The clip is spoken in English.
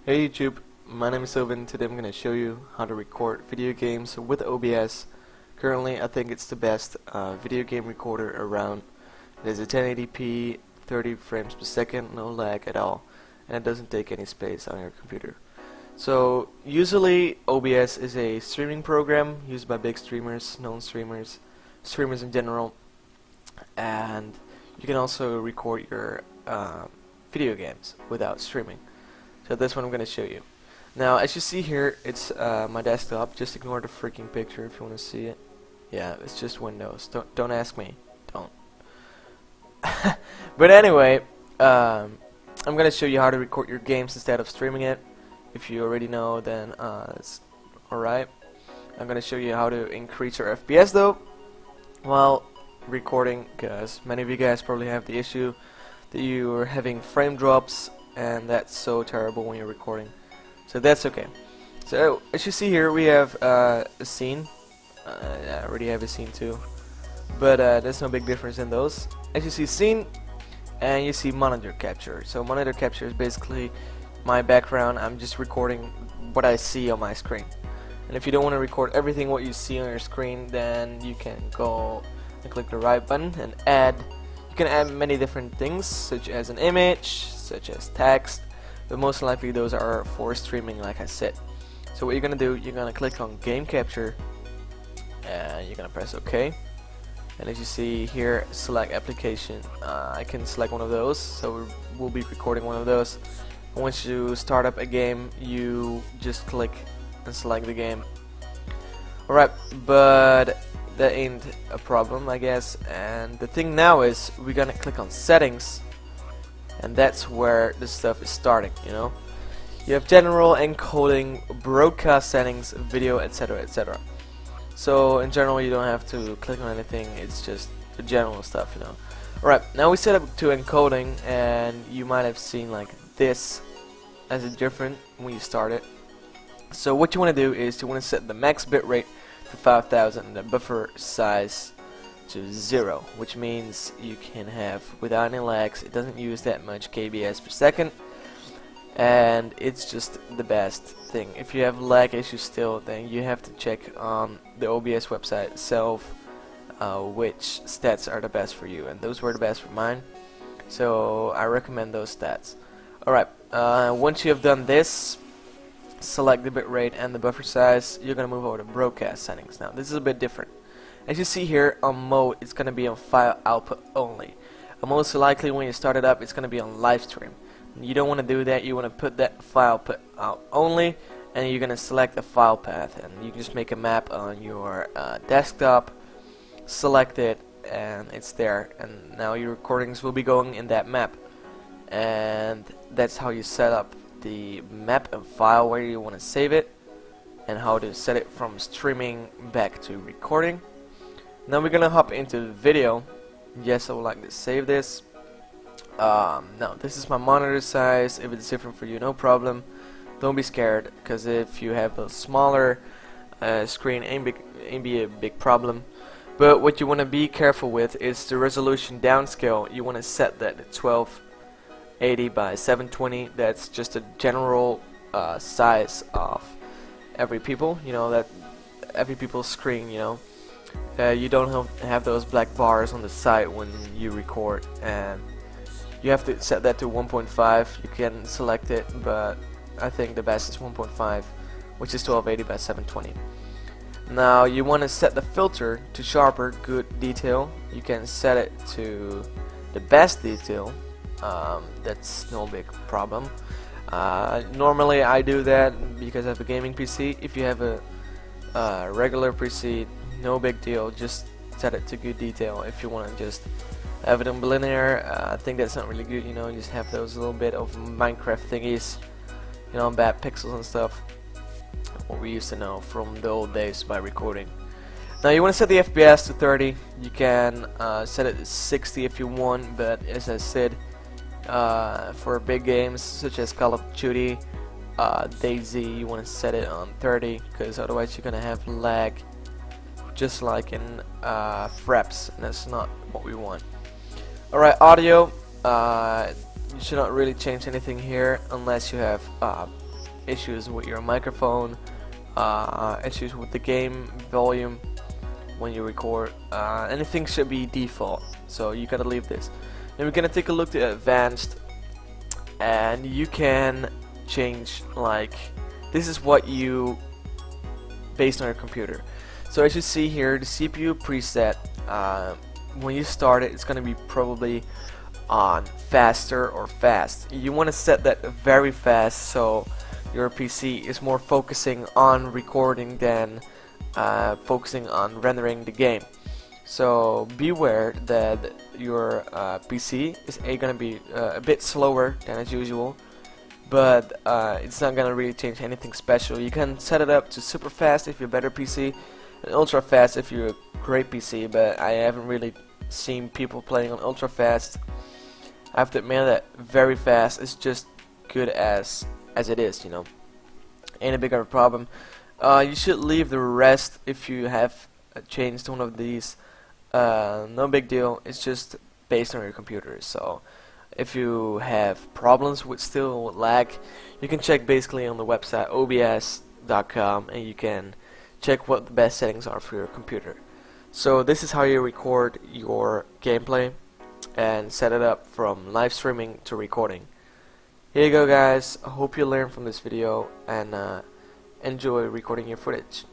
Hey YouTube, my name is Sylvan. Today I'm going to show you how to record video games with OBS. Currently I think it's the best video game recorder around. It is a 1080p, 30 frames per second, no lag at all, and it doesn't take any space on your computer. So usually OBS is a streaming program used by big streamers, known streamers, streamers in general, and you can also record your video games without streaming. So that's what I'm going to show you. Now, as you see here, it's my desktop. Just ignore the freaking picture if you want to see it. Yeah, it's just Windows. Don't ask me. Don't. But anyway, I'm going to show you how to record your games instead of streaming it. If you already know, then it's alright. I'm going to show you how to increase your FPS though while recording, because many of you guys probably have the issue that you're having frame drops, and that's so terrible when you're recording. So that's okay. So as you see here, we have a scene. I already have a scene too, but there's no big difference in those. As you see scene, and you see monitor capture. So monitor capture is basically my background. I'm just recording what I see on my screen. And if you don't want to record everything what you see on your screen, then you can go and click the right button and add. You can add many different things, such as an image, such as text, but most likely those are for streaming, like I said. So what you're gonna do, you're gonna click on game capture, and you're gonna press OK. And as you see here, select application. I can select one of those, so we'll be recording one of those. And once you start up a game, you just click and select the game. Alright, but that ain't a problem, I guess. And the thing now is we're gonna click on settings, and that's where the stuff is starting, you know. You have general, encoding, broadcast settings, video, etc, etc. So in general you don't have to click on anything, it's just the general stuff, you know. Alright, now we set up to encoding, and you might have seen like this as a different when you start it. So what you want to do is you want to set the max bitrate to 5000 and the buffer size to 0, which means you can have without any lags. It doesn't use that much kbs per second, and it's just the best thing. If you have lag issues still, then you have to check on the OBS website itself which stats are the best for you, and those were the best for mine, so I recommend those stats. Alright, once you have done this, select the bitrate and the buffer size, you're gonna move over to broadcast settings. Now this is a bit different. As you see here on mode, it's gonna be on file output only. Most likely when you start it up, it's gonna be on live stream. You don't want to do that. You want to put that file put out only, and you're gonna select the file path, and you can just make a map on your desktop, select it, and it's there. And now your recordings will be going in that map, and that's how you set up the map and file where you want to save it, and how to set it from streaming back to recording. Now we're gonna hop into the video. Yes, I would like to save this. Now this is my monitor size. If it's different for you, no problem. Don't be scared, because if you have a smaller screen, ain't be a big problem. But what you want to be careful with is the resolution downscale. You want to set that to 1280 by 720. That's just a general size of every people. You know, that every people's screen. You know. You don't have those black bars on the side when you record, and you have to set that to 1.5. You can select it, but I think the best is 1.5, which is 1280 by 720. Now you want to set the filter to sharper, good detail. You can set it to the best detail. That's no big problem. Normally I do that because I have a gaming PC. If you have a regular PC, no big deal, just set it to good detail. If you want to just have it in linear, I think that's not really good, you know. You just have those little bit of Minecraft thingies, you know, bad pixels and stuff, what we used to know from the old days by recording. Now you want to set the FPS to 30. You can set it to 60 if you want, but as I said, for big games such as Call of Duty, DayZ, you want to set it on 30, because otherwise you're gonna have lag, just like in Fraps, and that's not what we want. Alright, audio, you should not really change anything here unless you have issues with your microphone, issues with the game volume when you record. Anything should be default, so you gotta leave this. And we're gonna take a look at advanced, and you can change, like, this is what you based on your computer. So as you see here, the CPU preset, when you start it, it's gonna be probably on faster or fast. You want to set that very fast, so your PC is more focusing on recording than focusing on rendering the game. So beware that your PC is gonna be a bit slower than as usual, but it's not gonna really change anything special. You can set it up to super fast if you're a better PC, and ultra fast if you're a great PC, but I haven't really seen people playing on ultra fast. I have to admit that very fast is just good as it is, you know. Ain't a big of a problem. You should leave the rest if you have changed one of these. No big deal. It's just based on your computer. So if you have problems with still lag, you can check basically on the website obs.com, and you can check what the best settings are for your computer. So this is how you record your gameplay and set it up from live streaming to recording. Here you go, guys. I hope you learned from this video and enjoy recording your footage.